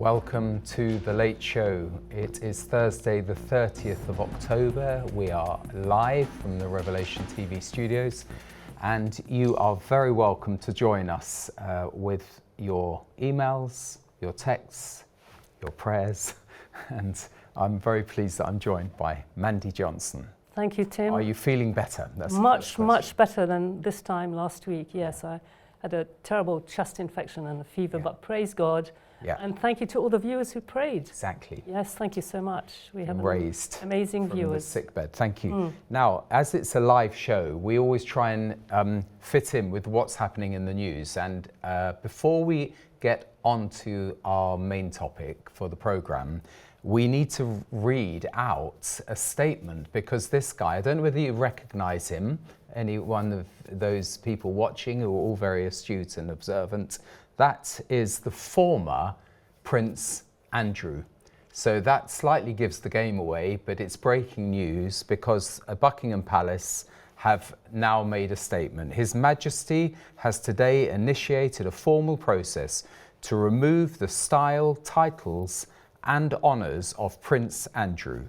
Welcome to The Late Show. It is Thursday the 30th of October. We are live from the Revelation TV studios and you are very welcome to join us with your emails, your texts, your prayers, and I'm very pleased that I'm joined by Mandy Johnson. Thank you, Tim. Are you feeling better? That's much better than this time last week. Yes, I had a terrible chest infection and a fever, but praise God. Yeah. And thank you to all the viewers who prayed. Exactly. Yes, thank you so much. We have raised amazing from viewers. The sickbed. Thank you. Now, as it's a live show, we always try and fit in with what's happening in the news. And before we get on to our main topic for the programme, we need to read out a statement because this guy, I don't know whether you recognise him, any one of those people watching who are all very astute and observant. That is the former Prince Andrew. So that slightly gives the game away, but it's breaking news because Buckingham Palace have now made a statement. His Majesty has today initiated a formal process to remove the style, titles and honours of Prince Andrew.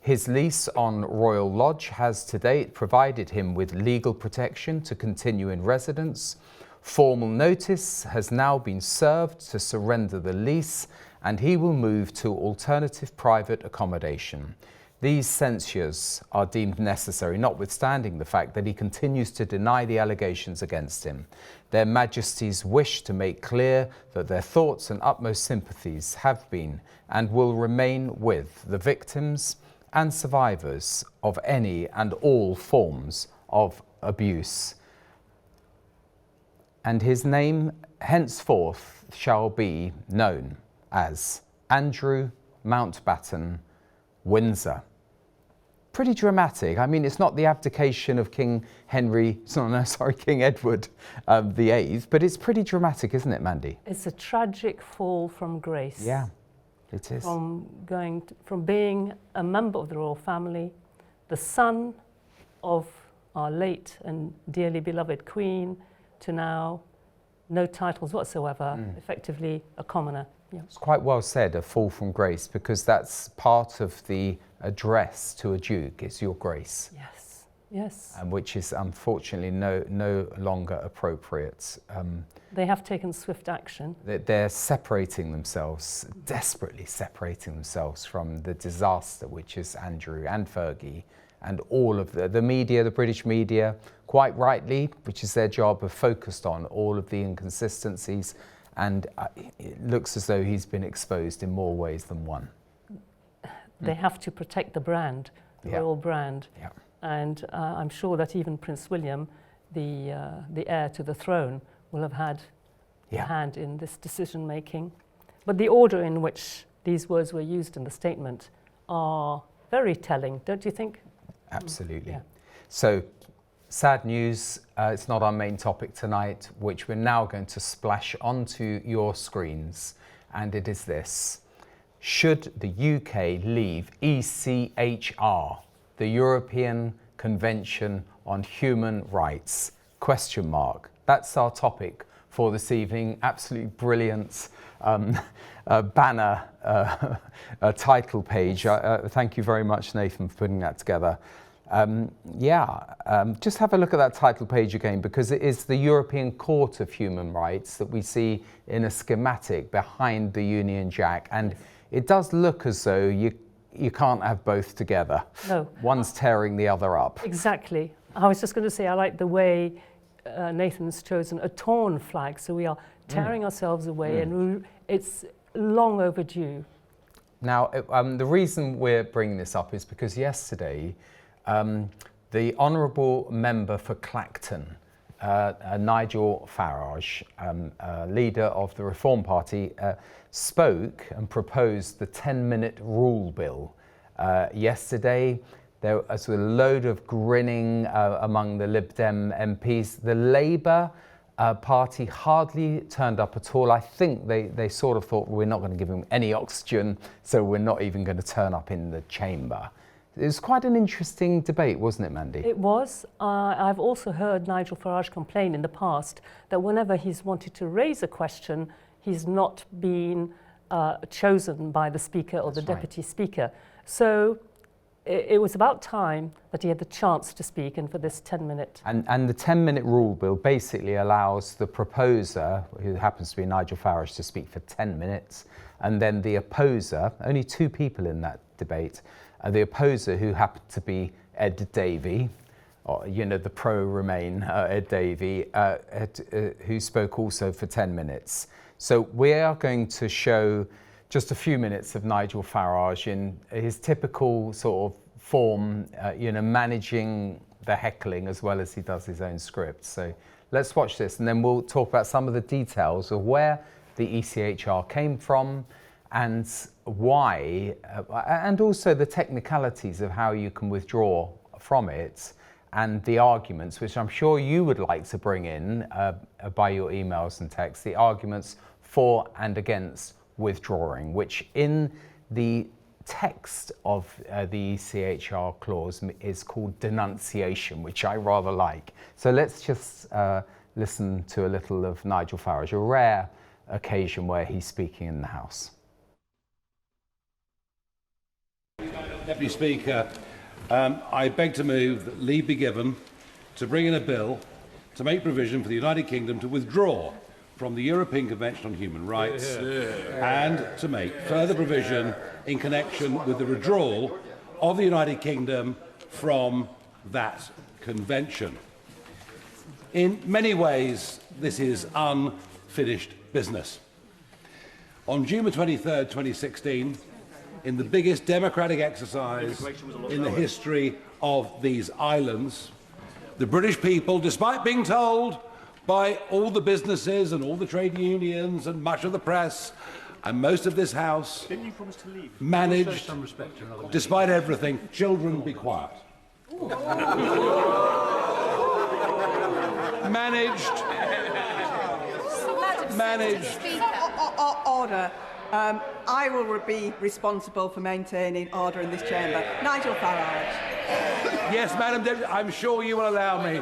His lease on Royal Lodge has to date provided him with legal protection to continue in residence. Formal notice has now been served to surrender the lease and he will move to alternative private accommodation. These censures are deemed necessary, notwithstanding the fact that he continues to deny the allegations against him. Their Majesties wish to make clear that their thoughts and utmost sympathies have been and will remain with the victims and survivors of any and all forms of abuse. And his name henceforth shall be known as Andrew Mountbatten Windsor. Pretty dramatic. I mean, it's not the abdication of King Edward VIII, but it's pretty dramatic, isn't it, Mandy? It's a tragic fall from grace. Yeah, it is. From being a member of the royal family, the son of our late and dearly beloved Queen, to now no titles whatsoever, effectively a commoner. Yeah. It's quite well said, a fall from grace, because that's part of the address to a duke, it's your grace. Yes, yes. And which is unfortunately no longer appropriate. They have taken swift action. They're separating themselves, desperately separating themselves from the disaster which is Andrew and Fergie and all of the media, the British media, quite rightly, which is their job, have focused on all of the inconsistencies, and it looks as though he's been exposed in more ways than one. They have to protect the brand, the royal brand. Yeah. And I'm sure that even Prince William, the heir to the throne, will have had a hand in this decision making. But the order in which these words were used in the statement are very telling, don't you think? Absolutely. Yeah. So, sad news, it's not our main topic tonight, which we're now going to splash onto your screens, and it is this. Should the UK leave ECHR, the European Convention on Human Rights? Question mark. That's our topic for this evening. Absolutely brilliant banner title page. Thank you very much, Nathan, for putting that together. Just have a look at that title page again, because it is the European Court of Human Rights that we see in a schematic behind the Union Jack, and it does look as though you can't have both together. No. One's tearing the other up. Exactly. I was just going to say, I like the way Nathan's chosen a torn flag, so we are tearing ourselves away, and it's long overdue. Now, the reason we're bringing this up is because yesterday, the Honourable Member for Clacton, Nigel Farage, leader of the Reform Party, spoke and proposed the 10-minute rule bill. Yesterday, there was a load of grinning among the Lib Dem MPs. The Labour Party hardly turned up at all. I think they sort of thought, we're not going to give him any oxygen, so we're not even going to turn up in the chamber. It was quite an interesting debate, wasn't it, Mandy? It was. I've also heard Nigel Farage complain in the past that whenever he's wanted to raise a question, he's not been chosen by the Speaker or the That's right. Deputy Speaker. So it was about time that he had the chance to speak, and for this 10-minute... And the 10-minute rule bill basically allows the proposer, who happens to be Nigel Farage, to speak for 10 minutes, and then the opposer, only 2 people in that debate, the opposer, who happened to be Ed Davey, or, you know, the pro-Remain Ed Davey, who spoke also for 10 minutes. So we are going to show just a few minutes of Nigel Farage in his typical sort of form, you know, managing the heckling as well as he does his own script. So let's watch this, and then we'll talk about some of the details of where the ECHR came from and why, and also the technicalities of how you can withdraw from it, and the arguments, which I'm sure you would like to bring in by your emails and texts, the arguments for and against withdrawing, which in the text of the ECHR clause is called denunciation, which I rather like. So let's just listen to a little of Nigel Farage, a rare occasion where he's speaking in the House. Deputy Speaker, I beg to move that leave be given to bring in a bill to make provision for the United Kingdom to withdraw from the European Convention on Human Rights and to make further provision in connection with the withdrawal of the United Kingdom from that convention. In many ways, this is unfinished business. On June 23rd, 2016, in the biggest democratic exercise in the history of these islands, the British people, despite being told by all the businesses and all the trade unions and much of the press and most of this House, managed, despite everything, children be quiet. managed. Order. I will be responsible for maintaining order in this chamber. Nigel Farage. Yes, Madam Deputy, I'm sure you will allow me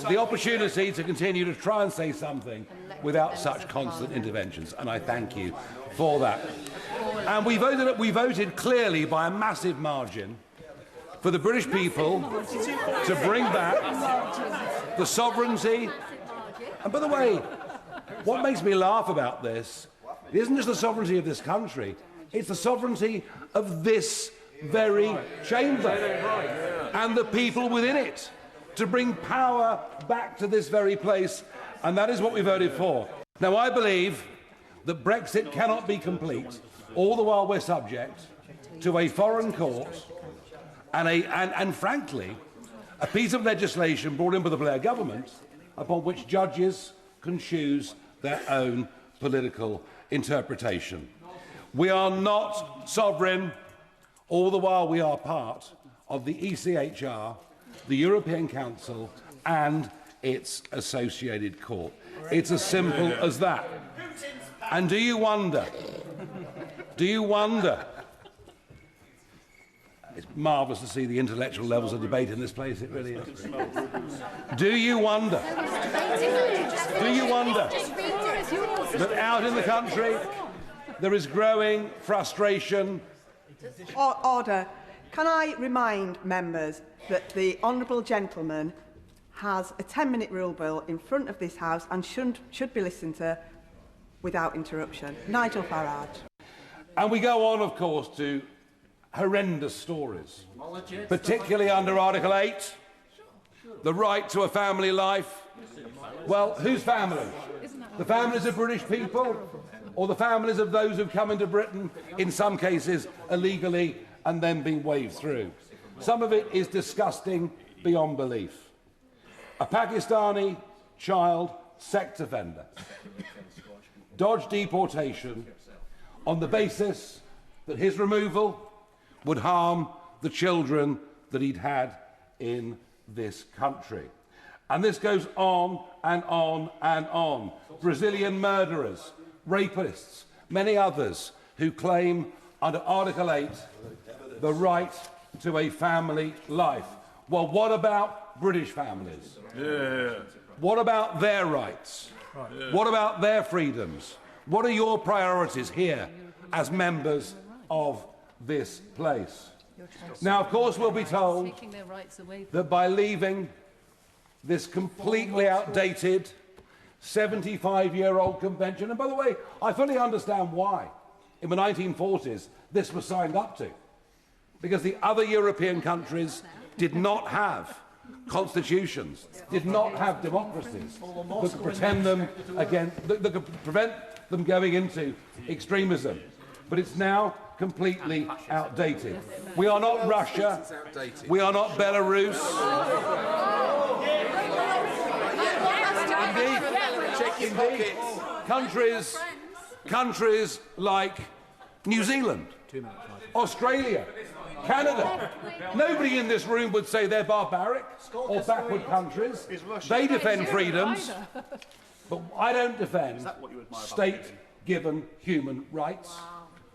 the opportunity to continue to try and say something without such constant interventions, and I thank you for that. And we voted clearly by a massive margin for the British people to bring back the sovereignty. And by the way, what makes me laugh about this isn't just the sovereignty of this country, it's the sovereignty of this very chamber and the people within it, to bring power back to this very place, and that is what we voted for. Now, I believe that Brexit cannot be complete all the while we're subject to a foreign court and frankly, a piece of legislation brought in by the Blair government upon which judges can choose their own political interpretation. We are not sovereign all the while we are part of the ECHR, the European Council and its associated court. It's as simple as that. And do you wonder, it's marvellous to see the intellectual levels of debate in this place, it really is. Do you wonder that out in the country there is growing frustration? Order. Can I remind members that the honourable gentleman has a 10-minute rule bill in front of this House and should be listened to without interruption. Nigel Farage. And we go on, of course, to horrendous stories, particularly under Article 8, the right to a family life. Well, whose family? The families of British people, or the families of those who've come into Britain, in some cases illegally, and then been waved through? Some of it is disgusting beyond belief. A Pakistani child sex offender dodged deportation on the basis that his removal would harm the children that he'd had in this country. And this goes on and on and on. Brazilian murderers, rapists, many others who claim under Article 8 the right to a family life. Well, what about British families? Yeah. What about their rights? Right. Yeah. What about their freedoms? What are your priorities here as members of this place? Now, of course, we'll be told that by leaving this completely outdated 75-year-old convention, and by the way, I fully understand why, in the 1940s, this was signed up to, because the other European countries did not have constitutions, did not have democracies that could pretend them against, that could prevent them going into extremism. But it's now completely outdated. We are not Russia. We are not Belarus. Indeed, countries like New Zealand, Australia, Canada. Nobody in this room would say they're barbaric or backward countries. They defend freedoms, but I don't defend state-given human rights,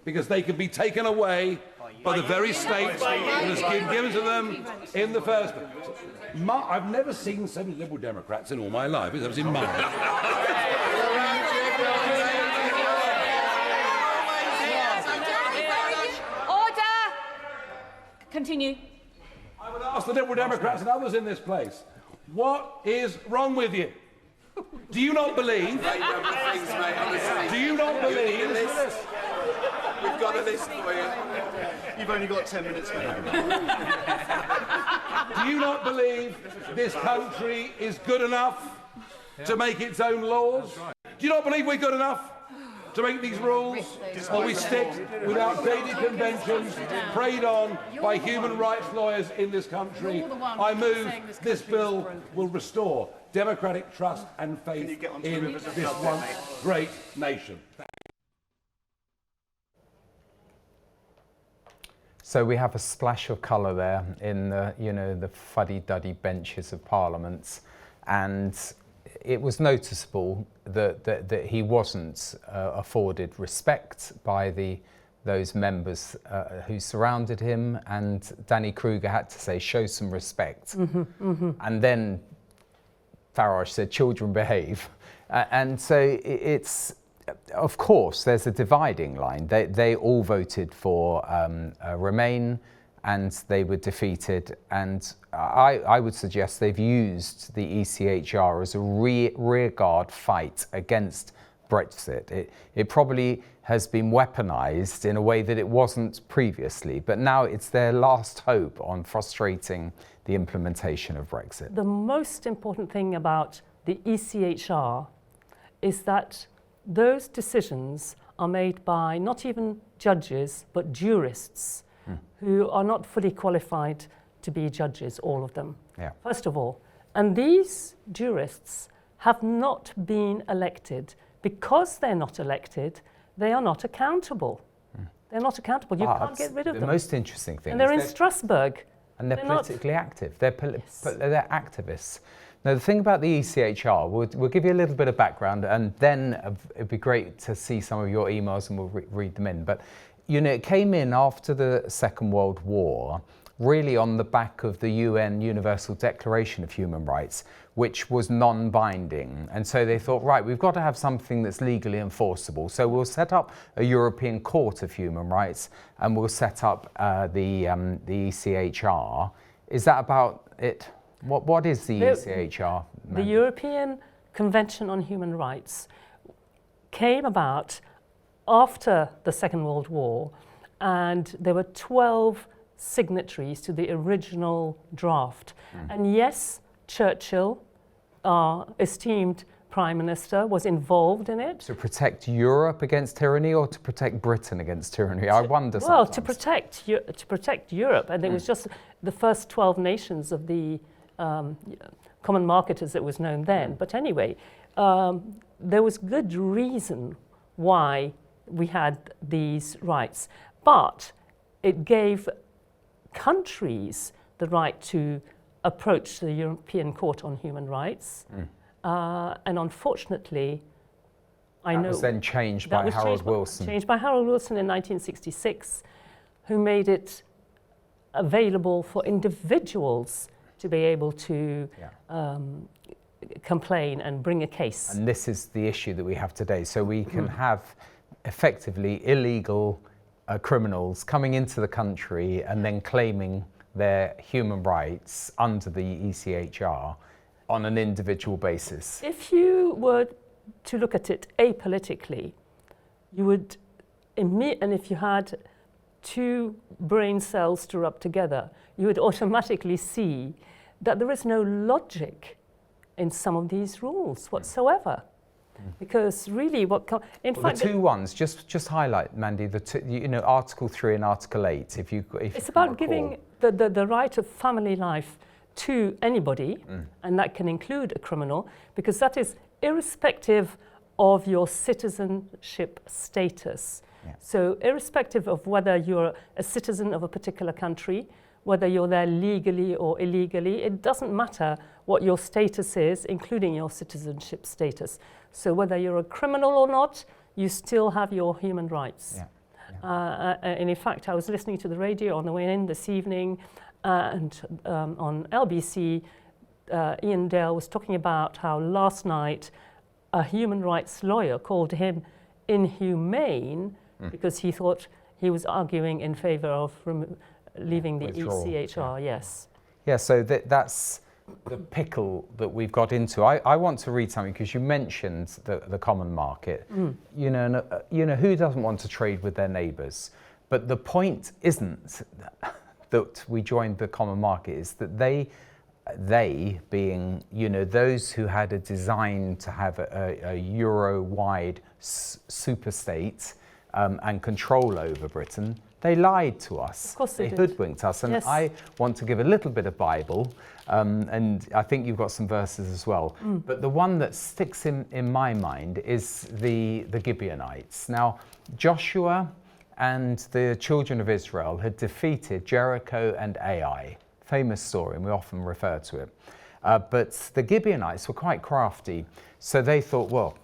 because they can be taken away by the very state that has been given to them in the first place. I've never seen so many Liberal Democrats in all my life. I've seen mine. Order! Continue. I would ask the Liberal Democrats and others in this place, what is wrong with you? Do you not believe? Do you not believe? We've got a list for you. You've only got 10 minutes, mate. Do you not believe this country is good enough to make its own laws? Do you not believe we're good enough to make these rules? Or we stick with outdated conventions preyed on by human rights lawyers in this country? I move this bill will restore democratic trust and faith in this once great nation. So we have a splash of colour there in the, the fuddy-duddy benches of parliaments, and it was noticeable that he wasn't afforded respect by those members who surrounded him, and Danny Kruger had to say, show some respect. And then Farage said, children behave. And so it's, of course, there's a dividing line. They all voted for Remain, and they were defeated. And I would suggest they've used the ECHR as a rearguard fight against Brexit. It probably has been weaponized in a way that it wasn't previously, but now it's their last hope on frustrating the implementation of Brexit. The most important thing about the ECHR is that those decisions are made by not even judges, but jurists who are not fully qualified to be judges, all of them, first of all. And these jurists have not been elected. Because they're not elected, they are not accountable. They're not accountable. You can't get rid of them. The most interesting thing. And they're in Strasbourg. And they're politically active. They're activists. Now, the thing about the ECHR, we'll give you a little bit of background, and then it'd be great to see some of your emails, and we'll read them in. But, it came in after the Second World War, really on the back of the UN Universal Declaration of Human Rights, which was non-binding. And so they thought, right, we've got to have something that's legally enforceable. So we'll set up a European Court of Human Rights, and we'll set up the ECHR. Is that about it? What is the ECHR? The European Convention on Human Rights came about after the Second World War, and there were 12 signatories to the original draft. And yes, Churchill, our esteemed Prime Minister, was involved in it. To protect Europe against tyranny, or to protect Britain against tyranny? I wonder sometimes. Well, to protect Europe, and it was just the first 12 nations of the common market as it was known then. But anyway, there was good reason why we had these rights. But it gave countries the right to approach the European Court on Human Rights. And unfortunately, that was then changed by Harold Wilson. Changed by Harold Wilson in 1966, who made it available for individuals to be able to complain and bring a case. And this is the issue that we have today. So we can have effectively illegal criminals coming into the country and then claiming their human rights under the ECHR on an individual basis. If you were to look at it apolitically, you would and if you had two brain cells to rub together, you would automatically see that there is no logic in some of these rules whatsoever. Because really, in fact, the two ones, just highlight, Mandy, the two, Article 3 and Article 8. If it's about giving the right of family life to anybody, and that can include a criminal, because that is irrespective of your citizenship status. Yeah. So irrespective of whether you're a citizen of a particular country, whether you're there legally or illegally, it doesn't matter what your status is, including your citizenship status. So whether you're a criminal or not, you still have your human rights. Yeah. And in fact, I was listening to the radio on the way in this evening, and on LBC, Ian Dale was talking about how last night a human rights lawyer called him inhumane because he thought he was arguing in favour of leaving the withdrawal. ECHR, yes. Yeah, so that's the pickle that we've got into. I want to read something because you mentioned the common market. You know, who doesn't want to trade with their neighbours? But the point isn't that we joined the common market, is that they being, those who had a design to have a Euro-wide super state and control over Britain, they lied to us. Of course they did. Hoodwinked us. And yes. I want to give a little bit of Bible, and I think you've got some verses as well. But the one that sticks in my mind is the Gibeonites. Now, Joshua and the children of Israel had defeated Jericho and Ai. Famous story, and we often refer to it. But the Gibeonites were quite crafty. So they thought, well,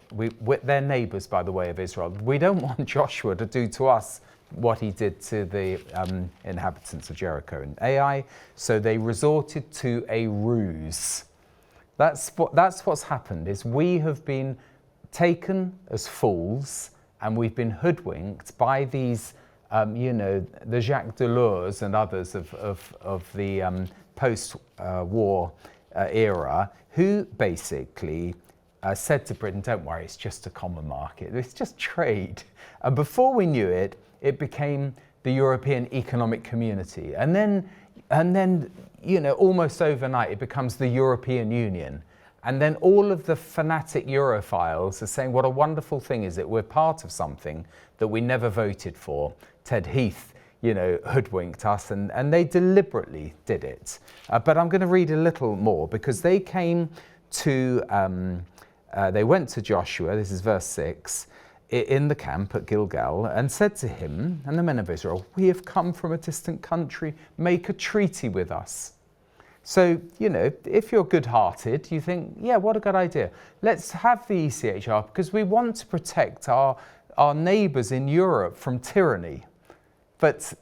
they're neighbours, by the way, of Israel. We don't want Joshua to do to us what he did to the inhabitants of Jericho and Ai. So they resorted to a ruse. That's what's happened, is we have been taken as fools, and we've been hoodwinked by these, the Jacques Delors and others of the post-war era, who basically said to Britain, don't worry, it's just a common market, it's just trade. And before we knew it, it became the European Economic Community. And then, almost overnight, it becomes the European Union. And then all of the fanatic Europhiles are saying what a wonderful thing is it, we're part of something that we never voted for. Ted Heath, hoodwinked us, and they deliberately did it. But I'm going to read a little more, because they came to, they went to Joshua, this is verse 6, in the camp at Gilgal, and said to him and the men of Israel, we have come from a distant country, make a treaty with us. So, if you're good-hearted, you think, yeah, what a good idea. Let's have the ECHR because we want to protect our neighbours in Europe from tyranny. But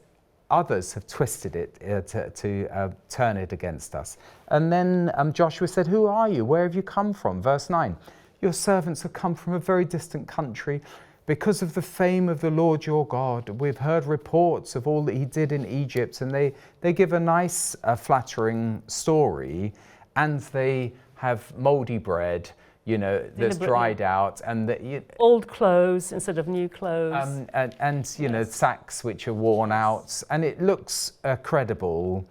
others have twisted it to turn it against us. And then Joshua said, who are you? Where have you come from? Verse 9, your servants have come from a very distant country. Because of the fame of the Lord your God, we've heard reports of all that he did in Egypt. And they give a nice, flattering story. And they have mouldy bread, that's dried out. And old clothes instead of new clothes. And sacks which are worn out. And it looks credible.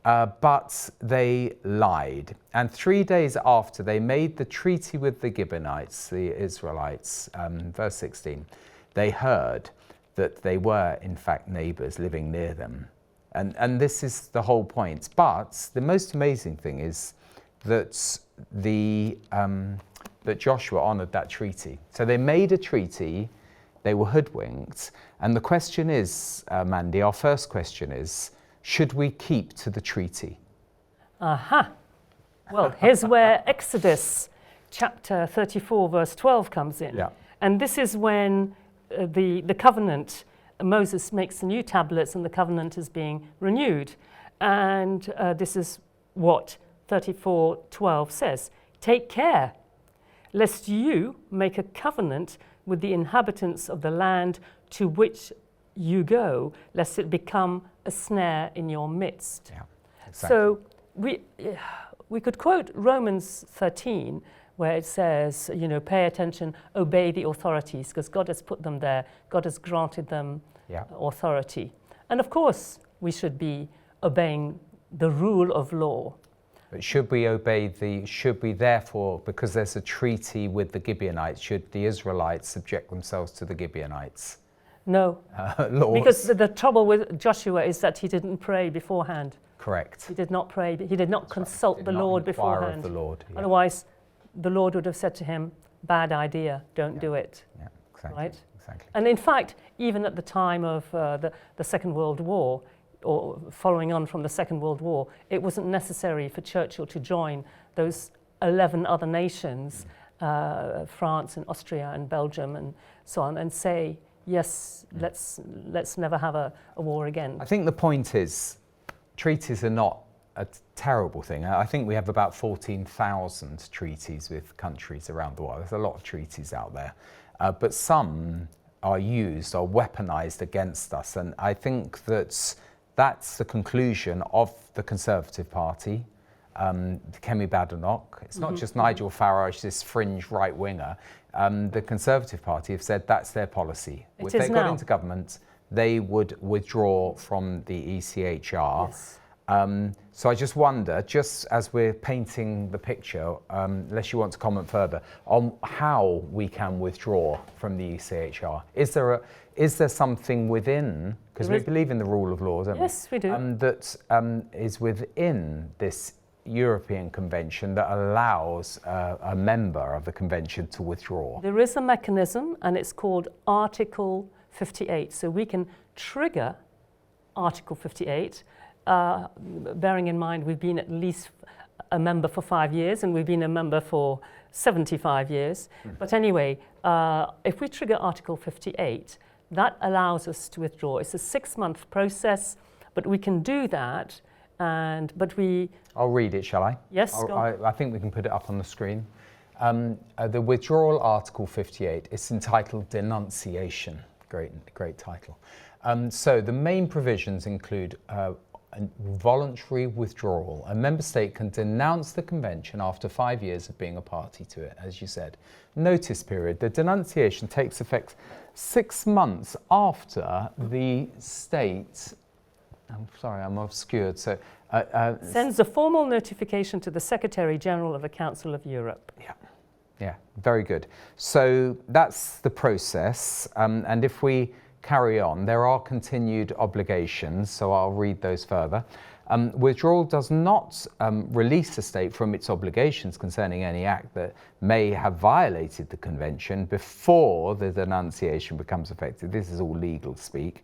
But they lied. And 3 days after they made the treaty with the Gibeonites, the Israelites, verse 16, they heard that they were in fact neighbours living near them. And this is the whole point. But the most amazing thing is that that Joshua honoured that treaty. So they made a treaty, they were hoodwinked. And the question is, Mandy, our first question is, should we keep to the treaty? Aha. Well, here's where Exodus chapter 34, verse 12 comes in. Yeah. And this is when the covenant, Moses makes the new tablets and the covenant is being renewed. And this is what 34:12 says. take care, lest you make a covenant with the inhabitants of the land to which you go, lest it become a snare in your midst. Yeah, exactly. So we could quote Romans 13, where it says, pay attention, obey the authorities, because God has put them there. God has granted them authority. And of course, we should be obeying the rule of law. But should we therefore, because there's a treaty with the Gibeonites, should the Israelites subject themselves to the Gibeonites? No, laws? Because the trouble with Joshua is that he didn't pray beforehand. Correct. He did not pray, he did not consult the Lord beforehand. Of the Lord, yeah. Otherwise, the Lord would have said to him, bad idea, don't do it. Yeah, exactly. Right? Exactly. And in fact, even at the time of the Second World War, or following on from the Second World War, it wasn't necessary for Churchill to join those 11 other nations, France and Austria and Belgium and so on, and say, yes, let's never have a war again. I think the point is, treaties are not a terrible thing. I think we have about 14,000 treaties with countries around the world. There's a lot of treaties out there, but some are weaponized against us, and I think that's the conclusion of the Conservative Party, Kemi Badenoch. It's not just Nigel Farage, this fringe right-winger. The Conservative Party have said that's their policy. If they got into government, they would withdraw from the ECHR. Yes. So I just wonder, just as we're painting the picture, unless you want to comment further, on how we can withdraw from the ECHR. Is there something within, because we believe in the rule of law, don't we? Yes, we do. That is within this European Convention that allows a member of the Convention to withdraw? There is a mechanism, and it's called Article 58. So we can trigger Article 58, bearing in mind we've been at least a member for 5 years, and we've been a member for 75 years. But anyway, if we trigger Article 58, that allows us to withdraw. It's a 6-month process, but we can do that. I'll read it, shall I? Yes, go on. I think we can put it up on the screen. The withdrawal Article 58 is entitled Denunciation. Great title. So the main provisions include a voluntary withdrawal. A member state can denounce the convention after 5 years of being a party to it, as you said. Notice period. The denunciation takes effect 6 months after the state... I'm sorry, I'm obscured. So, sends a formal notification to the Secretary General of the Council of Europe. Yeah, very good. So that's the process. And if we carry on, there are continued obligations. So I'll read those further. Withdrawal does not release the state from its obligations concerning any act that may have violated the convention before the denunciation becomes effective. This is all legal speak.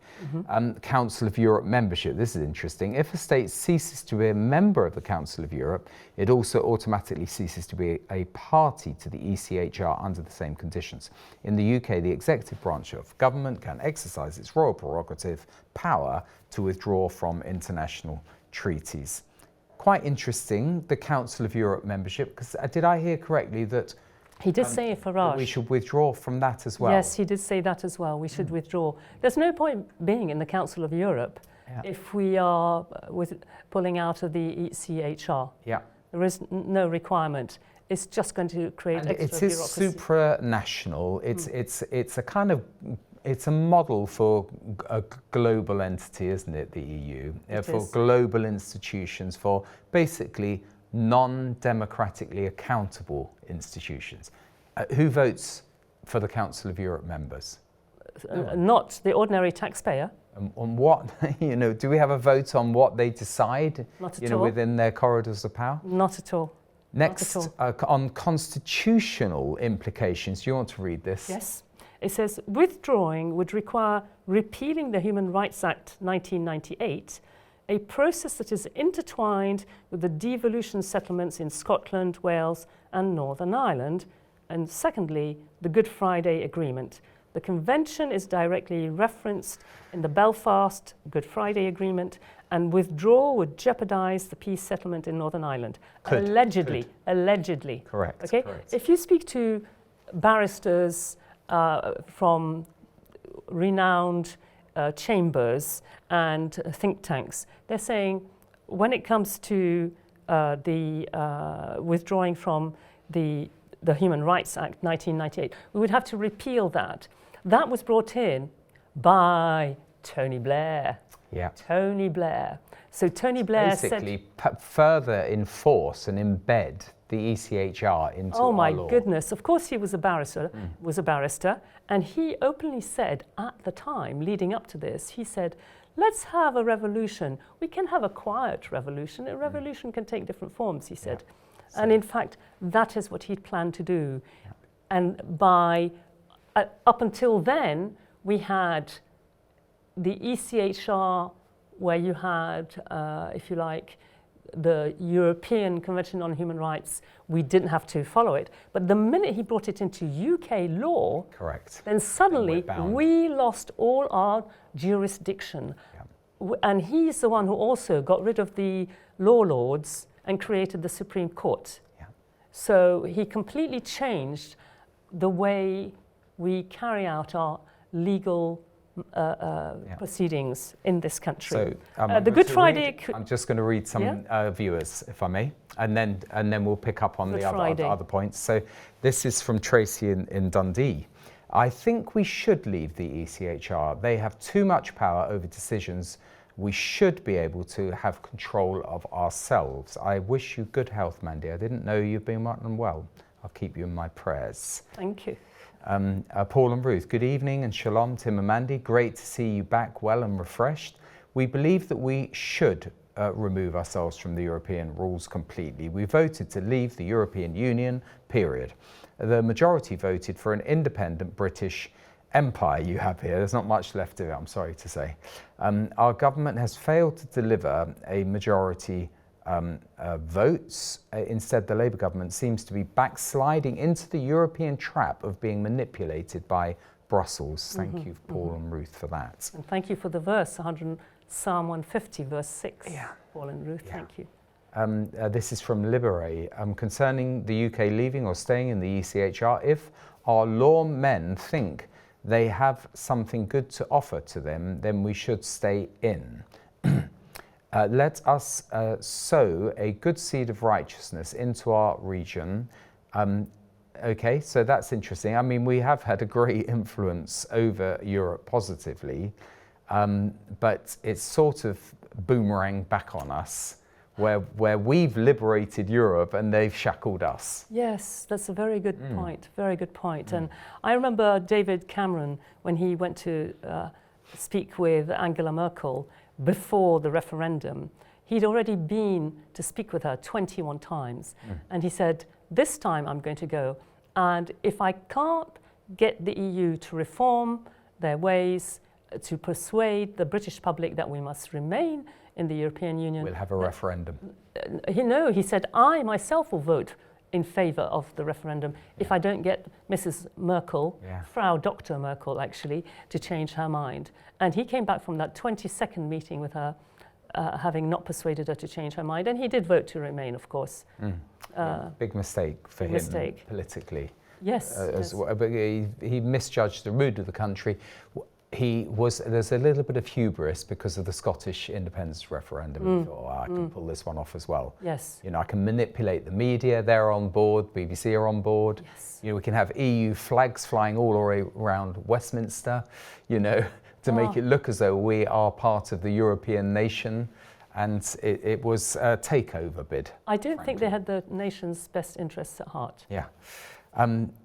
Council of Europe membership, this is interesting. If a state ceases to be a member of the Council of Europe, it also automatically ceases to be a party to the ECHR under the same conditions. In the UK, the executive branch of government can exercise its royal prerogative power to withdraw from international treaties. Quite interesting, the Council of Europe membership, because did I hear correctly that he did say, Farage, that we should withdraw from that as well? Yes, he did say that as well. We should withdraw. There's no point being in the Council of Europe if we are pulling out of the ECHR. Yeah. There is no requirement. It's just going to create extra bureaucracy. It is supranational. It's a kind of... It's a model for a global entity, isn't it, the EU? For global institutions, for basically non-democratically accountable institutions. Who votes for the Council of Europe members? Not the ordinary taxpayer. On what, do we have a vote on what they decide, Not at all. Within their corridors of power? Not at all. Next, on constitutional implications, do you want to read this? Yes. It says, withdrawing would require repealing the Human Rights Act 1998, a process that is intertwined with the devolution settlements in Scotland, Wales and Northern Ireland, and secondly, the Good Friday Agreement. The convention is directly referenced in the Belfast Good Friday Agreement and withdrawal would jeopardise the peace settlement in Northern Ireland. Could. Allegedly. Correct. Okay. Correct. If you speak to barristers from renowned chambers and think tanks, they're saying when it comes to the withdrawing from the Human Rights Act 1998, we would have to repeal that. That was brought in by Tony Blair. Yeah. Tony Blair. So Tony Blair basically further enforce and embed the ECHR into oh my our law. goodness, of course he was a barrister, and he openly said at the time, leading up to this, he said, let's have a revolution. We can have a quiet revolution. A revolution can take different forms, he said. Yeah. And in fact, that is what he'd planned to do. Yeah. And by, up until then, we had the ECHR, where you had, if you like, the European Convention on Human Rights. We didn't have to follow it. But the minute he brought it into UK law, correct, then suddenly we lost all our jurisdiction. Yeah. And he's the one who also got rid of the law lords and created the Supreme Court. Yeah. So he completely changed the way we carry out our legal proceedings in this country. So the Good Friday. I'm just going to read some viewers, if I may, and then we'll pick up on the other points. So this is from Tracy in Dundee. I think we should leave the ECHR. They have too much power over decisions. We should be able to have control of ourselves. I wish you good health, Mandy. I didn't know you've been unwell. I'll keep you in my prayers. Thank you. Paul and Ruth, good evening, and shalom, Tim and Mandy. Great to see you back well and refreshed. We believe that we should remove ourselves from the European rules completely. We voted to leave the European Union, period. The majority voted for an independent British empire you have here. There's not much left of it, I'm sorry to say. Our government has failed to deliver a majority votes. Instead, the Labour government seems to be backsliding into the European trap of being manipulated by Brussels. Thank you, Paul and Ruth, for that. And thank you for the verse, Psalm 150, verse 6. Yeah. Paul and Ruth, thank you. This is from Libere. Concerning the UK leaving or staying in the ECHR, if our lawmen think they have something good to offer to them, then we should stay in. Let us sow a good seed of righteousness into our region. Okay, so that's interesting. I mean, we have had a great influence over Europe positively, but it's sort of boomerang back on us, where we've liberated Europe and they've shackled us. Yes, that's a very good point, very good point. And I remember David Cameron, when he went to speak with Angela Merkel, before the referendum, he'd already been to speak with her 21 times. And he said, this time I'm going to go. And if I can't get the EU to reform their ways, to persuade the British public that we must remain in the European Union, we'll have a referendum. He said, I myself will vote in favour of the referendum if I don't get Mrs. Merkel, Frau Dr. Merkel actually, to change her mind. And he came back from that 22nd meeting with her, having not persuaded her to change her mind. And he did vote to remain, of course. Big mistake for him politically. Yes. Well, but he misjudged the mood of the country. There's a little bit of hubris because of the Scottish independence referendum. He thought, I can pull this one off as well. Yes. You know, I can manipulate the media, they're on board, BBC are on board. Yes. You know, we can have EU flags flying all the way around Westminster, you know, to make it look as though we are part of the European nation. And it was a takeover bid. I don't think they had the nation's best interests at heart. Yeah.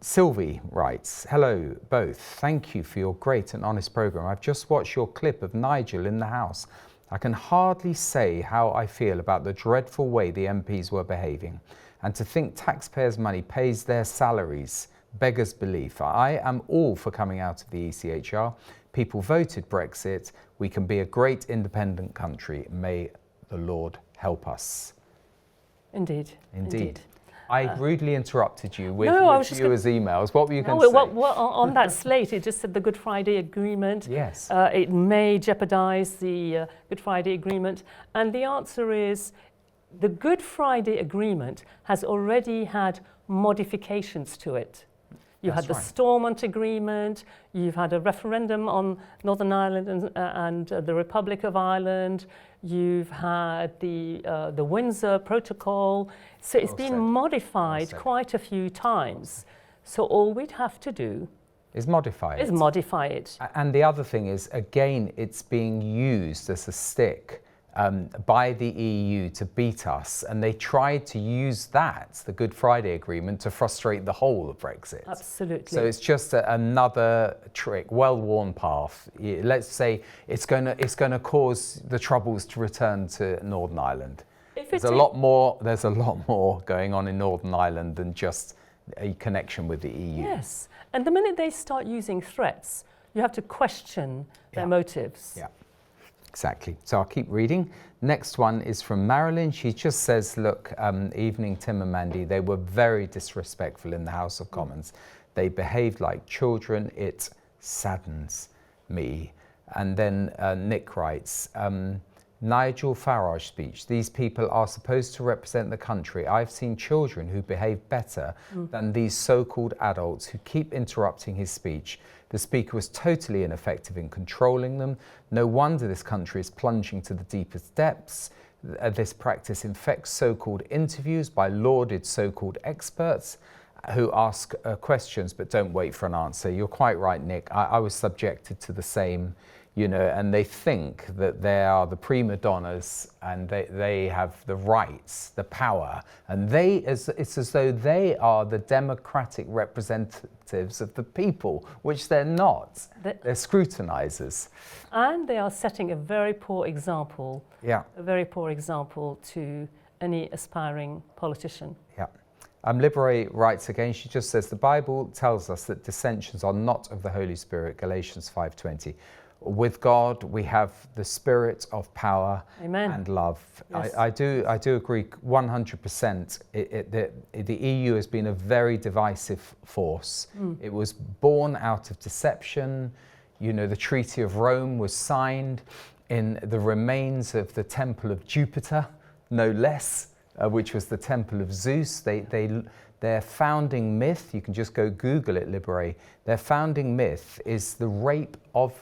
Sylvie writes, hello both, thank you for your great and honest programme. I've just watched your clip of Nigel in the House. I can hardly say how I feel about the dreadful way the MPs were behaving. And to think taxpayers' money pays their salaries beggars belief. I am all for coming out of the ECHR. People voted Brexit. We can be a great independent country. May the Lord help us. Indeed. Indeed. I rudely interrupted you with, No, I was just viewers' emails. What were you going No, to say? well, on that slate, it just said the Good Friday Agreement. Yes. It may jeopardise the Good Friday Agreement. And the answer is the Good Friday Agreement has already had modifications to it. You had the Stormont Agreement, you've had a referendum on Northern Ireland and the Republic of Ireland, you've had the Windsor Protocol. So it's been modified quite a few times. So all we'd have to do is modify it. And the other thing is, again, it's being used as a stick by the EU to beat us, and they tried to use that, the Good Friday Agreement, to frustrate the whole of Brexit. Absolutely. So it's just another trick, well-worn path. Let's say it's going to cause the Troubles to return to Northern Ireland. There's a lot more going on in Northern Ireland than just a connection with the EU. Yes, and the minute they start using threats, you have to question their motives. Yeah. Exactly. So I'll keep reading. Next one is from Marilyn. She just says, look, evening Tim and Mandy, they were very disrespectful in the House of Commons. They behaved like children. It saddens me. And then Nick writes, Nigel Farage speech. These people are supposed to represent the country. I've seen children who behave better than these so-called adults who keep interrupting his speech. The speaker was totally ineffective in controlling them. No wonder this country is plunging to the deepest depths. This practice infects so-called interviews by lauded so-called experts who ask questions but don't wait for an answer. You're quite right, Nick. I was subjected to the same, you know, and they think that they are the prima donnas and they have the rights, the power, and it's as though they are the democratic representatives of the people, which they're not. They're scrutinizers. And they are setting a very poor example, a very poor example to any aspiring politician. Yeah. Libere writes again, she just says, the Bible tells us that dissensions are not of the Holy Spirit, Galatians 5:20. With God, we have the spirit of power and love. Yes. I do agree 100%. The EU has been a very divisive force. It was born out of deception. You know, the Treaty of Rome was signed in the remains of the Temple of Jupiter, no less, which was the Temple of Zeus. Their founding myth, you can just go Google it, Libere, their founding myth is the rape of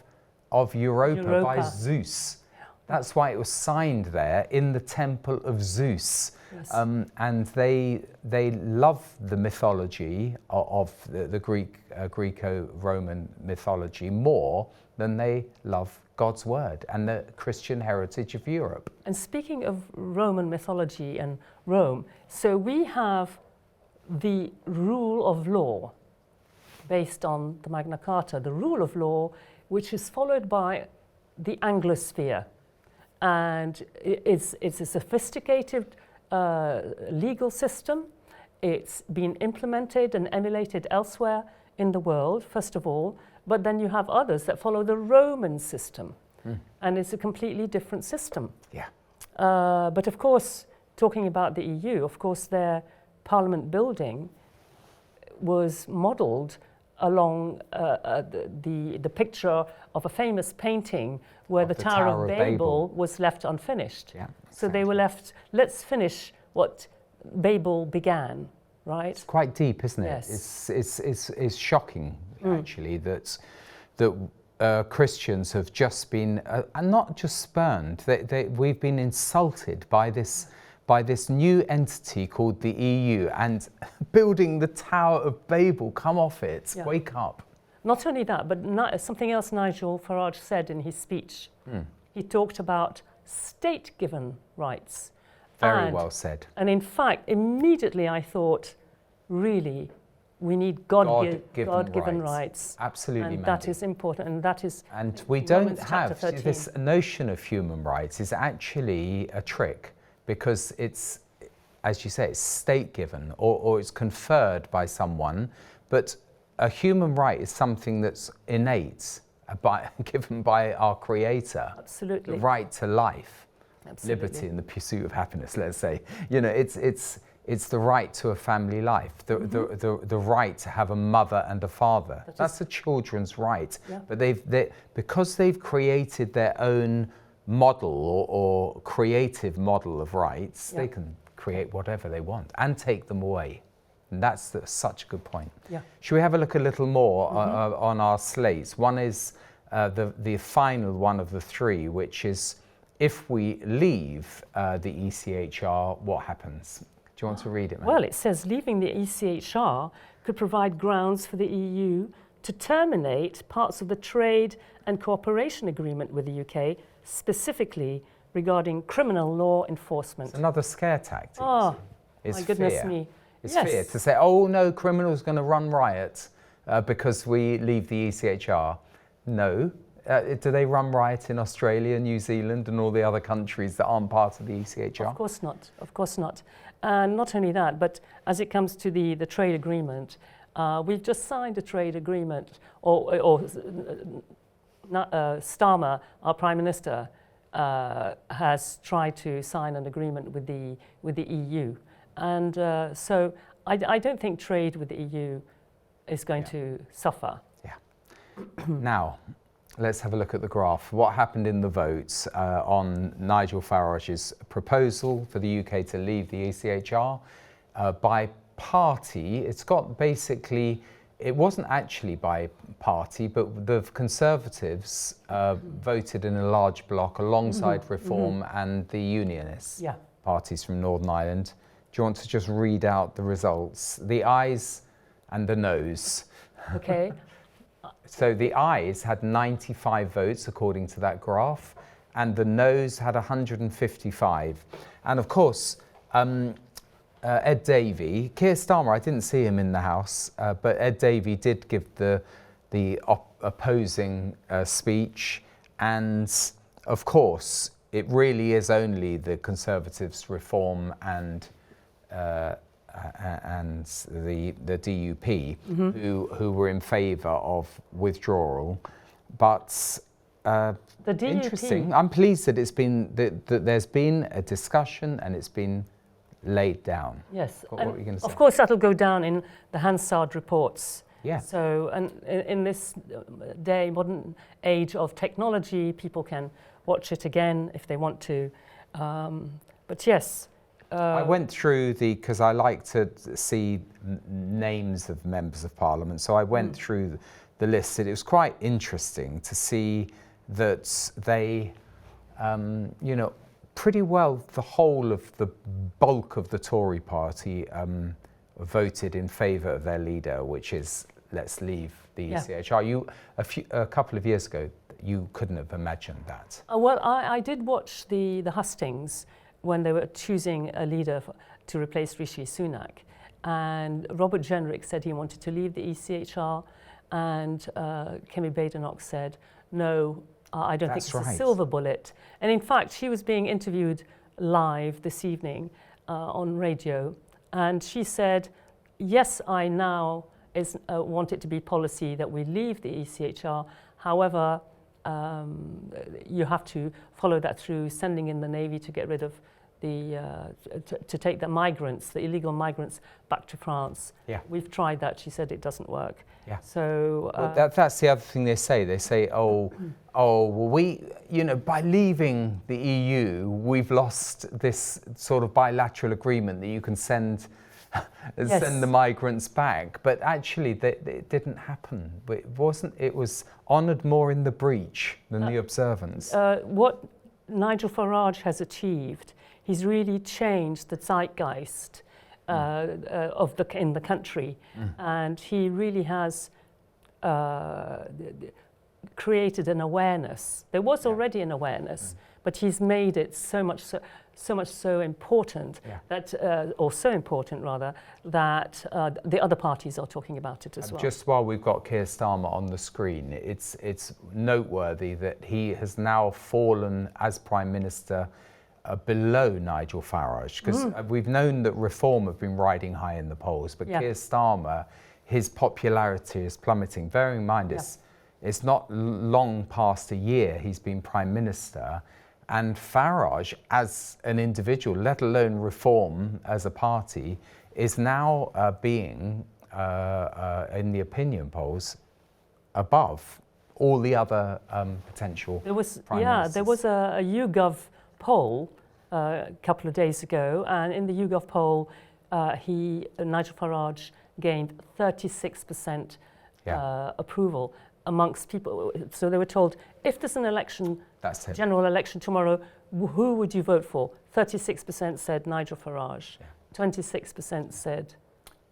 Europa by Zeus. That's why it was signed there in the Temple of Zeus. Yes. And they love the mythology of the Greco-Roman mythology more than they love God's word and the Christian heritage of Europe. And speaking of Roman mythology and Rome, so we have the rule of law based on the Magna Carta, the rule of law which is followed by the Anglosphere. And it's a sophisticated legal system. It's been implemented and emulated elsewhere in the world, first of all, but then you have others that follow the Roman system. And it's a completely different system. Yeah. But of course, talking about the EU, of course, their parliament building was modelled along the picture of a famous painting where the Tower of Babel was left unfinished. Yeah, exactly. So they were left, let's finish what Babel began, right? It's quite deep, isn't it? Yes. It's shocking, actually, that Christians have just been, and not just spurned, we've been insulted by this new entity called the EU, and building the Tower of Babel, come off it, wake up. Not only that, but something else Nigel Farage said in his speech. He talked about state-given rights. Very well said. And in fact, immediately I thought, really, we need God-given rights. Absolutely, and that is important, and that is. And we don't have this notion of human rights is actually a trick, because it's, as you say, it's state-given or it's conferred by someone, but a human right is something that's innate, given by our Creator. Absolutely. The right to life, Absolutely. liberty, and the pursuit of happiness. Let's say, you know, it's it's the right to a family life, the right to have a mother and a father. That's a children's right. Yeah. But because they've created their own model or creative model of rights, they can create whatever they want and take them away. And that's such a good point. Yeah. Should we have a look a little more on our slates? One is the final one of the three, which is if we leave the ECHR, what happens? Do you want to read it, Mandy? Well, it says leaving the ECHR could provide grounds for the EU to terminate parts of the trade and cooperation agreement with the UK, specifically regarding criminal law enforcement. It's another scare tactic. Oh, it's my goodness fear. me. It's Yes. fear to say, oh no, criminals going to run riot because we leave the ECHR. No. Do they run riot in Australia, New Zealand and all the other countries that aren't part of the ECHR? Of course not, of course not. And not only that, but as it comes to the trade agreement, we've just signed a trade agreement, Starmer, our Prime Minister, has tried to sign an agreement with the EU. And so I don't think trade with the EU is going to suffer. Yeah. Now, let's have a look at the graph. What happened in the votes on Nigel Farage's proposal for the UK to leave the ECHR? By party, it's got basically, it wasn't actually by party, but the Conservatives voted in a large block alongside Reform and the Unionists, parties from Northern Ireland. Do you want to just read out the results? The ayes and the noes. Okay. So the ayes had 95 votes according to that graph, and the noes had 155. And of course, Ed Davey, Keir Starmer, I didn't see him in the House, but Ed Davey did give the opposing speech, and of course, it really is only the Conservatives, Reform and the DUP who were in favour of withdrawal, but the DUP, interesting. I'm pleased that it's been that there's been a discussion and it's been laid down. Yes, What were you going to say? of course that'll go down in the Hansard reports. Yeah. So, and in this modern age of technology, people can watch it again if they want to. But yes. I went through because I like to see names of members of Parliament, so I went through the list. It was quite interesting to see that they, pretty well the whole of the bulk of the Tory party voted in favour of their leader, which is let's leave the ECHR. A couple of years ago, you couldn't have imagined that. Well, I did watch the hustings when they were choosing a leader to replace Rishi Sunak. And Robert Jenrick said he wanted to leave the ECHR, and Kemi Badenoch said, no, I don't think it's a silver bullet. And in fact, she was being interviewed live this evening on radio, and she said, yes, I now want it to be policy that we leave the ECHR. However, you have to follow that through sending in the Navy to get rid of to take the migrants, the illegal migrants, back to France. Yeah. We've tried that. She said it doesn't work. Yeah. So well, that's the other thing they say. They say, well, we, by leaving the EU, we've lost this sort of bilateral agreement that you can send the migrants back. But actually, it didn't happen. It wasn't. It was honoured more in the breach than the observance. What Nigel Farage has achieved, he's really changed the zeitgeist in the country, and he really has created an awareness. There was already an awareness, but he's made it so much so important that, or so important rather, that the other parties are talking about it as well. Just while we've got Keir Starmer on the screen, it's noteworthy that he has now fallen as Prime Minister below Nigel Farage, because we've known that Reform have been riding high in the polls, but Keir Starmer, his popularity is plummeting. Bearing in mind, it's not long past a year he's been Prime Minister, And Farage, as an individual, let alone Reform as a party, is now being, in the opinion polls, above all the other potential prime ministers. There was a YouGov poll a couple of days ago, and in the YouGov poll, Nigel Farage gained 36% approval amongst people. So they were told, if there's an election, general election tomorrow, who would you vote for? 36% said Nigel Farage. 26% said...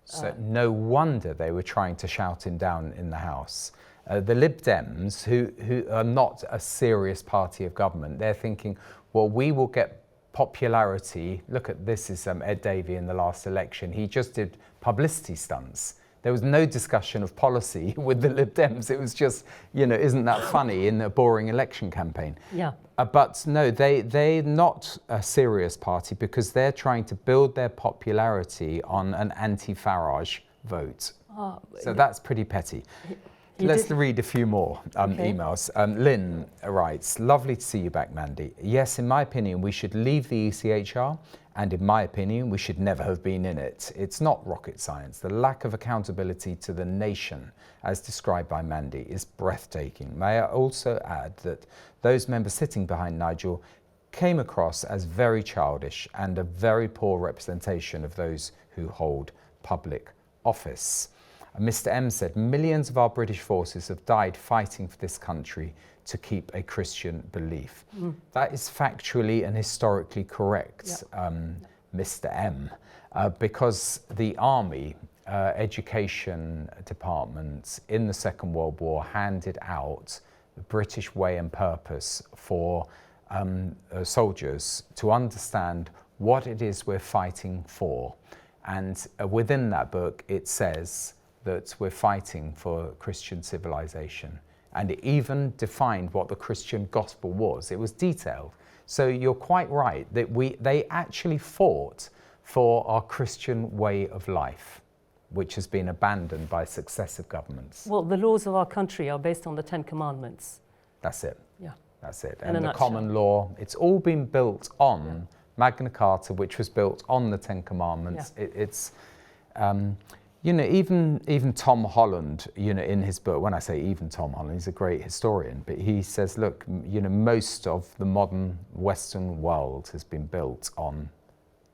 So no wonder they were trying to shout him down in the House. The Lib Dems, who are not a serious party of government, they're thinking, well, we will get popularity. Look at this is Ed Davey in the last election. He just did publicity stunts. There was no discussion of policy with the Lib Dems. It was just, isn't that funny in a boring election campaign? Yeah. But no, they're not a serious party because they're trying to build their popularity on an anti-Farage vote. So that's pretty petty. Let's read a few more emails. Lynn writes, lovely to see you back, Mandy. Yes, in my opinion, we should leave the ECHR, and in my opinion, we should never have been in it. It's not rocket science. The lack of accountability to the nation, as described by Mandy, is breathtaking. May I also add that those members sitting behind Nigel came across as very childish and a very poor representation of those who hold public office. Mr. M said, millions of our British forces have died fighting for this country to keep a Christian belief. That is factually and historically correct, Mr. M, because the army education departments in the Second World War handed out the British way and purpose for soldiers to understand what it is we're fighting for. And within that book, it says that we're fighting for Christian civilization. And it even defined what the Christian gospel was. It was detailed. So you're quite right that they actually fought for our Christian way of life, which has been abandoned by successive governments. Well, the laws of our country are based on the Ten Commandments. That's it. Yeah. That's it. And the common law, it's all been built on Magna Carta, which was built on the Ten Commandments. Even Tom Holland, in his book, when I say even Tom Holland, he's a great historian, but he says, look, most of the modern Western world has been built on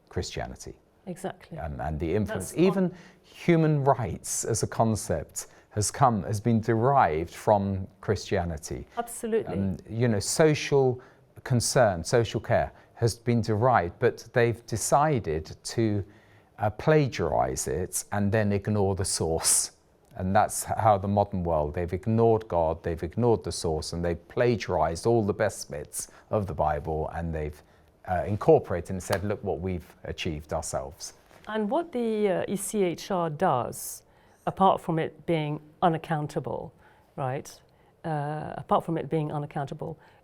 Christianity. Exactly. And the influence, even human rights as a concept has been derived from Christianity. Absolutely. Social concern, social care has been derived, but they've decided to plagiarize it and then ignore the source. And that's how the modern world, they've ignored God, they've ignored the source, and they've plagiarized all the best bits of the Bible, and they've incorporated and said, look what we've achieved ourselves. And what the ECHR does, apart from it being unaccountable, right,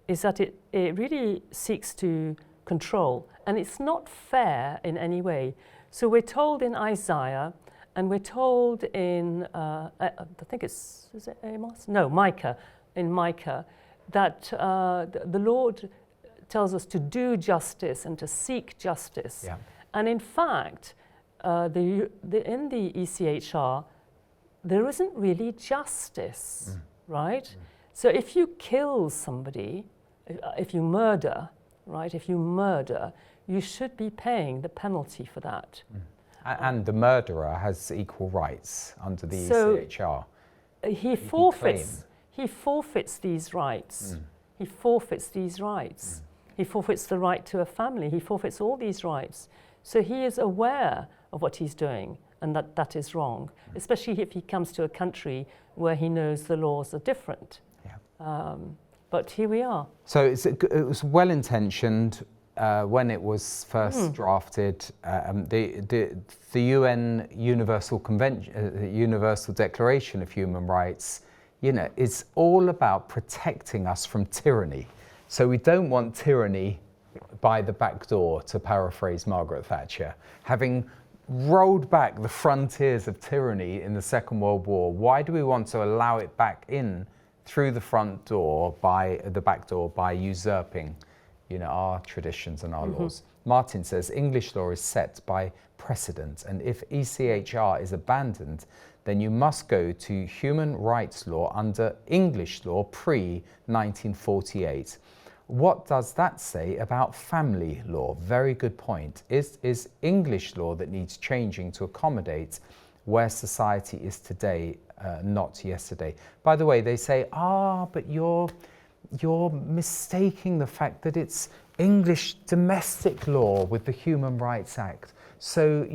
is that it really seeks to control, and it's not fair in any way. So we're told in Isaiah, and we're told in, I think is it Amos? No, Micah, in Micah, that the Lord tells us to do justice and to seek justice. Yeah. And in fact, in the ECHR, there isn't really justice, right? So if you kill somebody, if you murder, right, you should be paying the penalty for that. And the murderer has equal rights under the ECHR. He forfeits these rights. He forfeits these rights. He forfeits the right to a family. He forfeits all these rights. So he is aware of what he's doing, and that is wrong, especially if he comes to a country where he knows the laws are different. Yeah. But here we are. So it was well-intentioned when it was first drafted. The UN Universal Convention, Universal Declaration of Human Rights, it's all about protecting us from tyranny. So we don't want tyranny by the back door, to paraphrase Margaret Thatcher. Having rolled back the frontiers of tyranny in the Second World War, why do we want to allow it back in through the front door, by the back door, by usurping, our traditions and our laws. Martin says English law is set by precedent, and if ECHR is abandoned, then you must go to human rights law under English law pre-1948. What does that say about family law? Very good point. Is English law that needs changing to accommodate where society is today, not yesterday? By the way, they say, but you're mistaking the fact that it's English domestic law with the Human Rights Act. So,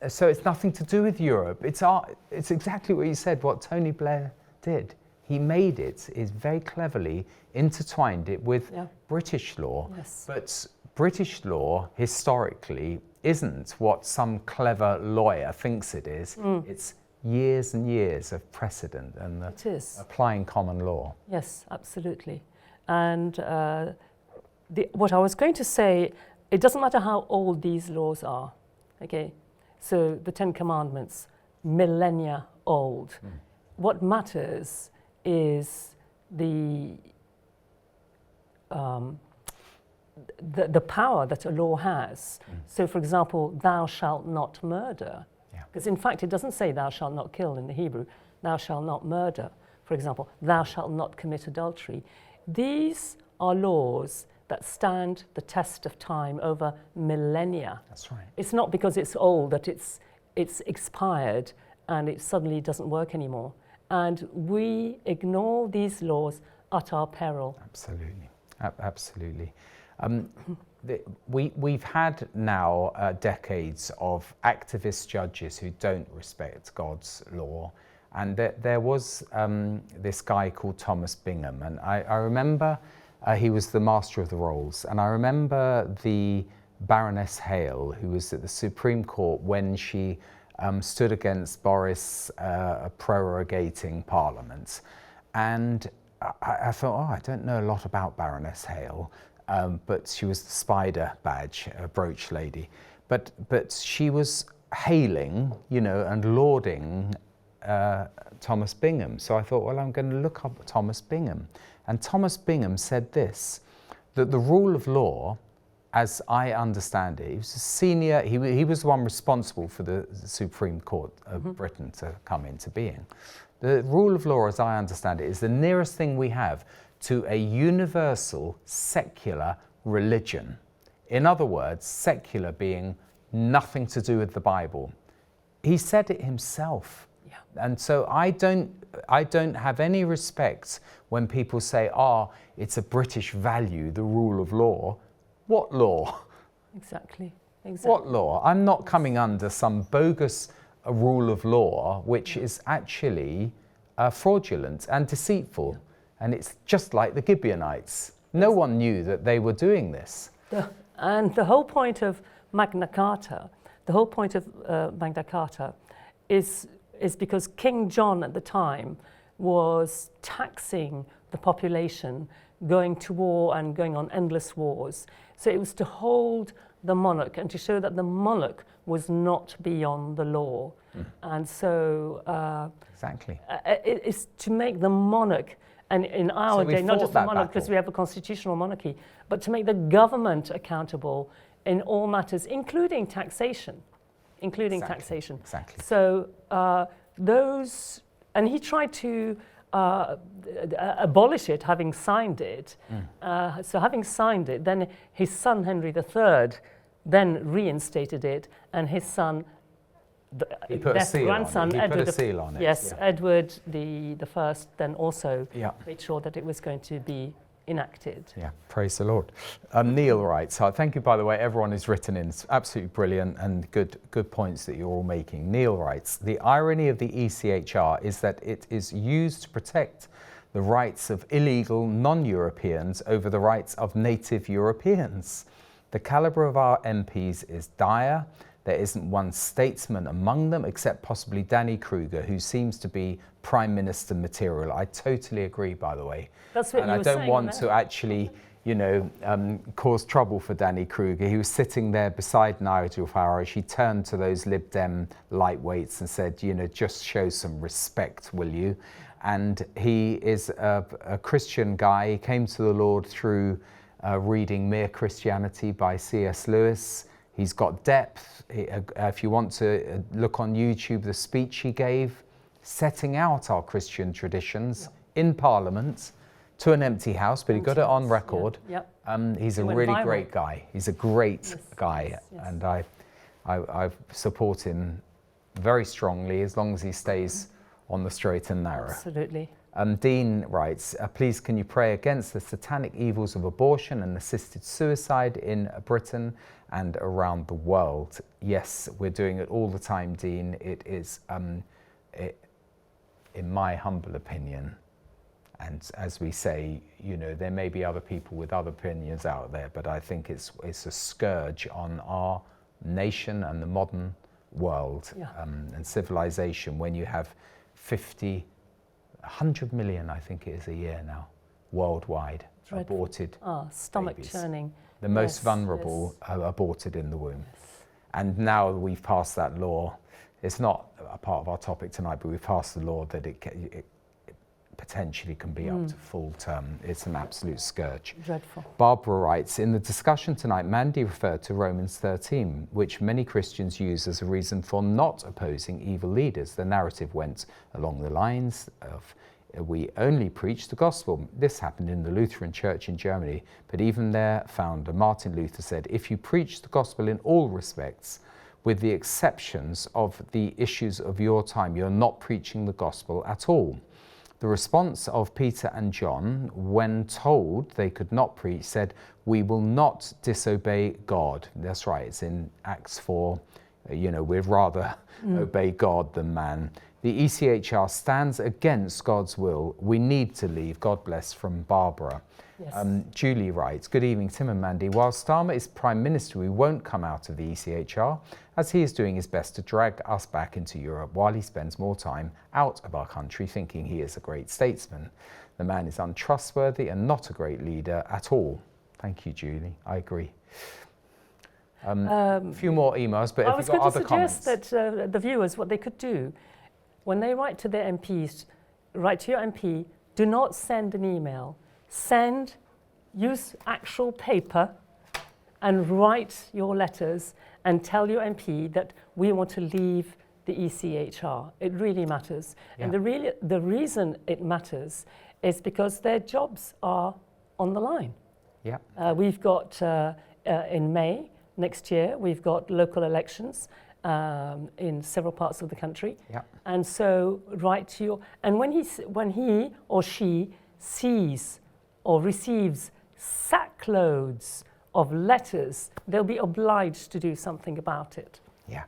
so it's nothing to do with Europe. It's exactly what you said, what Tony Blair did. He made it, is very cleverly intertwined it with British law. Yes. But British law, historically, isn't what some clever lawyer thinks it is. It's years and years of precedent and applying common law. Yes, absolutely. And what I was going to say, it doesn't matter how old these laws are, okay? So the Ten Commandments, millennia old. What matters is the power that a law has. So, for example, thou shalt not murder. Because in fact, it doesn't say thou shalt not kill in the Hebrew. Thou shalt not murder. For example, thou shalt not commit adultery. These are laws that stand the test of time over millennia. That's right. It's not because it's old that it's expired and it suddenly doesn't work anymore. And we ignore these laws at our peril. Absolutely, absolutely. We've had now decades of activist judges who don't respect God's law. And there was this guy called Thomas Bingham. And I remember he was the Master of the Rolls. And I remember the Baroness Hale, who was at the Supreme Court when she stood against Boris prorogating Parliament. And I thought, I don't know a lot about Baroness Hale, but she was the spider badge, brooch lady. But she was hailing, and lauding Thomas Bingham. So I thought, well, I'm going to look up Thomas Bingham. And Thomas Bingham said this, that the rule of law, as I understand it, he was a senior, he was the one responsible for the Supreme Court of Britain to come into being. The rule of law, as I understand it, is the nearest thing we have to a universal secular religion. In other words, secular being nothing to do with the Bible. He said it himself. And so I don't have any respect when people say, it's a British value, the rule of law. What law? Exactly. What law? I'm not coming under some bogus rule of law, which is actually fraudulent and deceitful. And it's just like the Gibeonites. No one knew that they were doing this. And the whole point of Magna Carta, is because King John at the time was taxing the population, going to war and going on endless wars. So it was to hold the monarch and to show that the monarch was not beyond the law. And so exactly. It's to make the monarch, and in our day, not just the monarch because we have a constitutional monarchy, but to make the government accountable in all matters, including taxation. Taxation. Exactly. So and he tried to abolish it, having signed it. So having signed it, then his son Henry III then reinstated it, and his son, grandson, Edward, put a seal on it. Yes, Edward the First, then also made sure that it was going to be enacted. Yeah, praise the Lord. Neil writes, thank you, by the way, everyone who's written in. It's absolutely brilliant and good points that you're all making. Neil writes, the irony of the ECHR is that it is used to protect the rights of illegal non-Europeans over the rights of native Europeans. The calibre of our MPs is dire. There isn't one statesman among them, except possibly Danny Kruger, who seems to be Prime Minister material. I totally agree, by the way. That's what and you I were don't saying, want to actually, cause trouble for Danny Kruger. He was sitting there beside Nigel Farage. He turned to those Lib Dem lightweights and said, just show some respect, will you? And he is a Christian guy. He came to the Lord through reading Mere Christianity by C.S. Lewis. He's got depth. If you want to look on YouTube, the speech he gave, setting out our Christian traditions in Parliament to an empty house, but he got it on record. He's a really great guy. He's a great guy, and I support him very strongly as long as he stays on the straight and narrow. Absolutely. Dean writes, please can you pray against the satanic evils of abortion and assisted suicide in Britain and around the world? Yes, we're doing it all the time, Dean. It is, in my humble opinion, and as we say, you know, there may be other people with other opinions out there, but I think it's a scourge on our nation and the modern world and civilization when you have 100 million, I think it is a year now, worldwide, aborted stomach babies. churning. The most vulnerable are aborted in the womb. And now we've passed that law. It's not a part of our topic tonight, but we've passed the law that it potentially can be up to full term. It's an absolute scourge. Dreadful. Barbara writes, in the discussion tonight, Mandy referred to Romans 13, which many Christians use as a reason for not opposing evil leaders. The narrative went along the lines of, we only preach the gospel. This happened in the Lutheran Church in Germany, but even their founder, Martin Luther, said, if you preach the gospel in all respects, with the exceptions of the issues of your time, you're not preaching the gospel at all. The response of Peter and John, when told they could not preach, said, we will not disobey God. That's right, it's in Acts 4. You know, we'd rather obey God than man. The ECHR stands against God's will. We need to leave. God bless, from Barbara. Yes. Julie writes, good evening, Tim and Mandy. While Starmer is Prime Minister, we won't come out of the ECHR, as he is doing his best to drag us back into Europe while he spends more time out of our country thinking he is a great statesman. The man is untrustworthy and not a great leader at all. Thank you, Julie. I agree. A few more emails, but if you've got other comments. I was going to suggest that the viewers, what they could do, when they write to their MPs, write to your MP, do not send an email. Use actual paper and write your letters and tell your MP that we want to leave the ECHR. It really matters. Yeah. And the reason it matters is because their jobs are on the line. Yeah. We've got, in May next year, we've got local elections in several parts of the country. Yeah. And so write to your, and when he or she sees or receives sackloads of letters, they'll be obliged to do something about it. Yeah.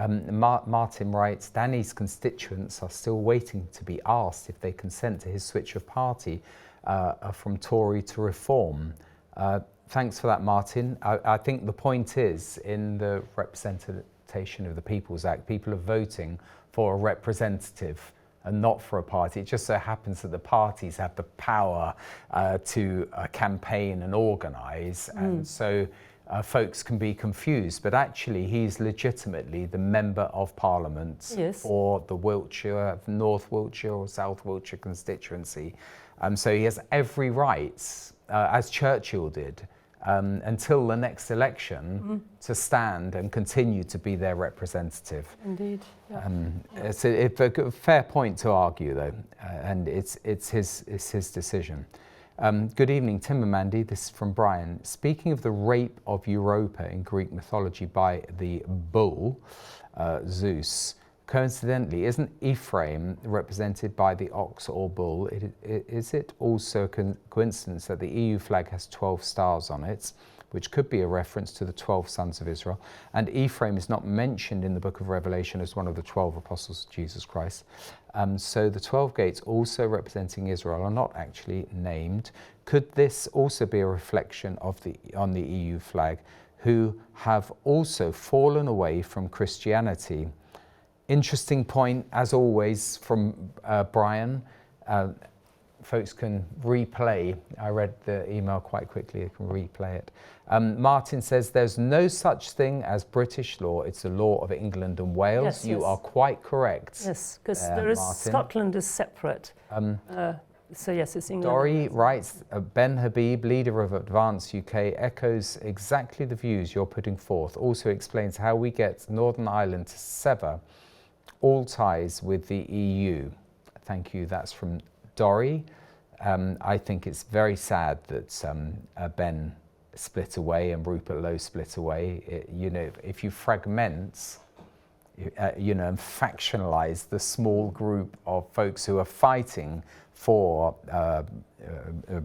Martin writes, Danny's constituents are still waiting to be asked if they consent to his switch of party from Tory to Reform. Thanks for that, Martin. I think the point is, in the Representation of the People's Act, people are voting for a representative and not for a party. It just so happens that the parties have the power to campaign and organise, and so folks can be confused. But actually, he's legitimately the Member of Parliament for the Wiltshire, North Wiltshire or South Wiltshire constituency. So he has every right, as Churchill did, until the next election to stand and continue to be their representative. Indeed. Yeah. It's a fair point to argue, though, and it's his decision. Good evening, Tim and Mandy. This is from Brian. Speaking of the rape of Europa in Greek mythology by the bull, Zeus, coincidentally, isn't Ephraim represented by the ox or bull? Is it also a coincidence that the EU flag has 12 stars on it, which could be a reference to the 12 sons of Israel? And Ephraim is not mentioned in the book of Revelation as one of the 12 apostles of Jesus Christ. So the 12 gates also representing Israel are not actually named. Could this also be a reflection of on the EU flag, who have also fallen away from Christianity? Interesting point, as always, from Brian. folks can replay. I read the email quite quickly, you can replay it. Martin says there's no such thing as British law, it's the law of England and Wales. Yes, you yes. are quite correct. Yes, because there is Martin. Scotland is separate. So yes, it's England. Dori writes, Ben Habib, leader of Advance UK, echoes exactly the views you're putting forth. Also explains how we get Northern Ireland to sever all ties with the EU. Thank you. That's from Dori. I think it's very sad that Ben split away and Rupert Lowe split away. If you fragment, and factionalize the small group of folks who are fighting for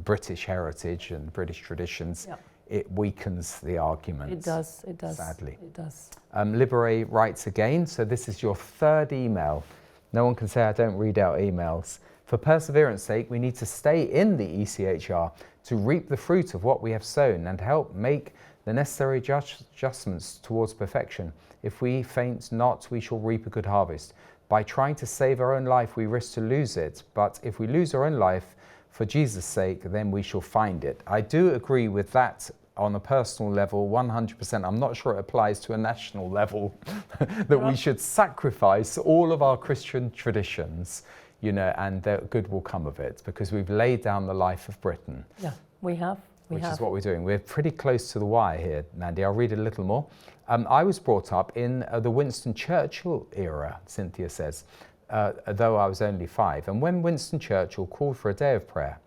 British heritage and British traditions, it weakens the argument. It does, sadly. It does. Libere writes again, so this is your third email. No one can say I don't read out emails. For perseverance sake, we need to stay in the ECHR to reap the fruit of what we have sown and help make the necessary adjustments towards perfection. If we faint not, we shall reap a good harvest. By trying to save our own life, we risk to lose it. But if we lose our own life for Jesus' sake, then we shall find it. I do agree with that on a personal level, 100%. I'm not sure it applies to a national level, that we should sacrifice all of our Christian traditions, and that good will come of it, because we've laid down the life of Britain. Yeah, we have. Which is what we're doing. We're pretty close to the wire here, Mandy. I'll read a little more. I was brought up in the Winston Churchill era, Cynthia says, though I was only 5. And when Winston Churchill called for a day of prayer,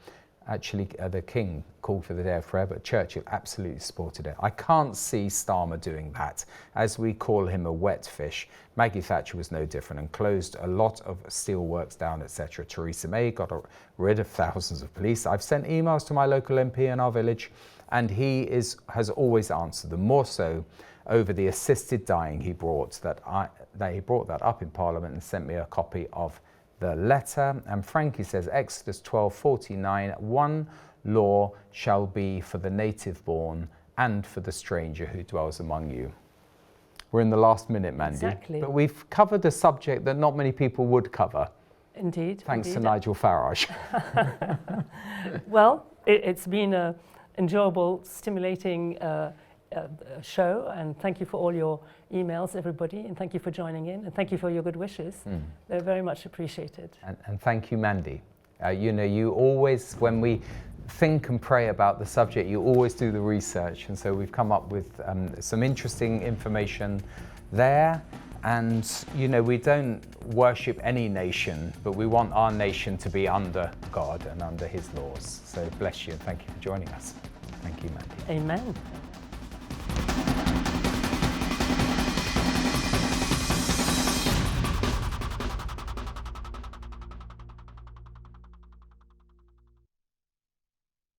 actually the King called for the day of prayer, but Churchill absolutely supported it. I can't see Starmer doing that. As we call him a wet fish, Maggie Thatcher was no different and closed a lot of steelworks down, etc. Theresa May got rid of thousands of police. I've sent emails to my local MP in our village, and he has always answered them, more so over the assisted dying he brought that up in Parliament and sent me a copy of the letter. And Frankie says, Exodus 12:49, one law shall be for the native born and for the stranger who dwells among you. We're in the last minute, Mandy. Exactly. But we've covered a subject that not many people would cover. Indeed. Thanks to Nigel Farage. Well, it's been an enjoyable, stimulating show, and thank you for all your emails, everybody, and thank you for joining in, and thank you for your good wishes. They're very much appreciated. And thank you, Mandy. You always, when we think and pray about the subject, you always do the research, and so we've come up with some interesting information there. And we don't worship any nation, but we want our nation to be under God and under his laws. So bless you, and thank you for joining us. Thank you, Mandy. Amen.